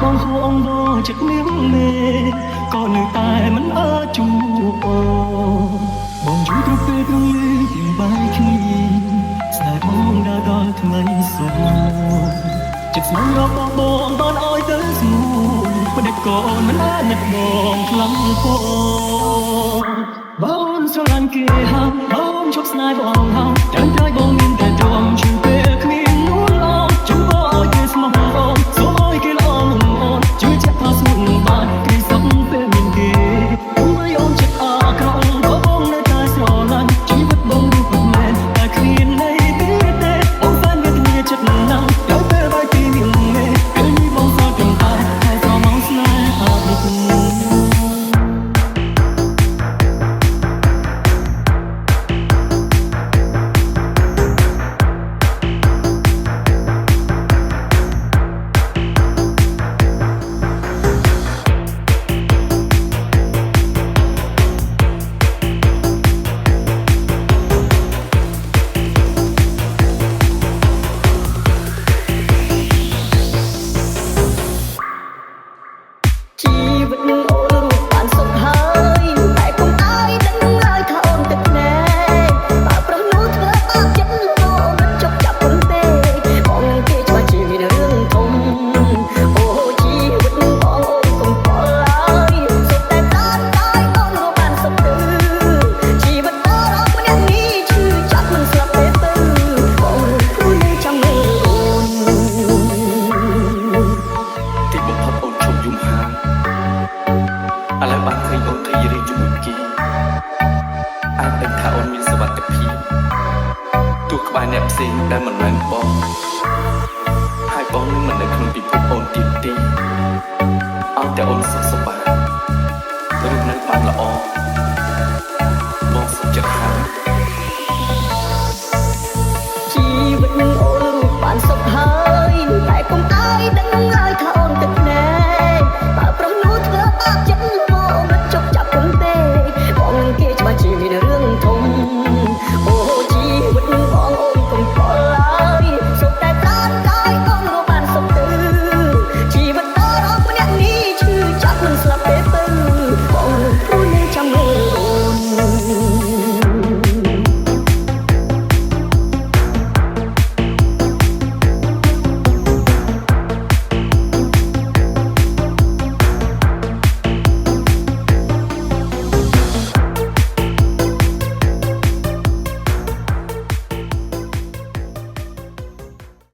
បងហួងបងចិត្តនាងមេក៏នៅតែមិនអើជួបបងជួយគ្រប់ពេលព្រលឹមពីបាយគ្នាស្នេហ៍បងដល់ដល់ថ្ងៃសុខចិត្តស្មងរបស់បងបានឲ្យទៅស្ងួនមិនដេចក៏មិនអាចនឹកបងខ្លាំងពោបងស្រឡាញ់គេហើយបងជប់ស្នេហ៍បងហើយចាំតែបងមានតែដងជឿពេលគ្មាននួនឡងជឿបងឲ្យគេស្មោះបងសូមឲ្យគេល្អមុំអូនជឿជាក់ថាស្មោះបានគេសុខពេលមានគេមិនអូនចិត្តអាក្រក់ក៏បងនៅតែស្រឡាញ់ជីវិតបងរូបមែនតែគ្មានន័យទេបងហ្វេនវេទនាចិត្តណាស់ដល់ពេលបាយពីនាងមេពេលនេះបងសោកទាំងតែហើយក៏មកស្នេហ៍នេះជីវិតអូនរូបបានសុខហើយតែកុំឲ្យដឹងឡើយថាអូនទឹកភ្នែកបើប្រុសនោះធ្វើបាបចិត្តអូនមិនជប់ចាប់ប៉ុន្តែបងនឹងគេច្បាស់ជាមានរឿងធំអូជីវិតបងអូនកុំខ្វល់ឡើយសុខតែបានតែអូនក៏បានសុខទៅជីវិតបងរកម្នាក់នេះឈឺចាប់មិនស្លាប់ទេទៅបងព្រោះនៅចាំមើលអូនទីបំផុតអូនជុំយំហាឥឡូវបានឃើញអូនរីរីជាមួយគេអាចដឹងថាអូនមានសុវត្ថិភាពទោះក្បែរអ្នកផ្សេងដែលមិនមែនបងហើយបងនឹងមិននៅក្នុងពិភពអូនទៀតទេឲ្យតែអូនសុខ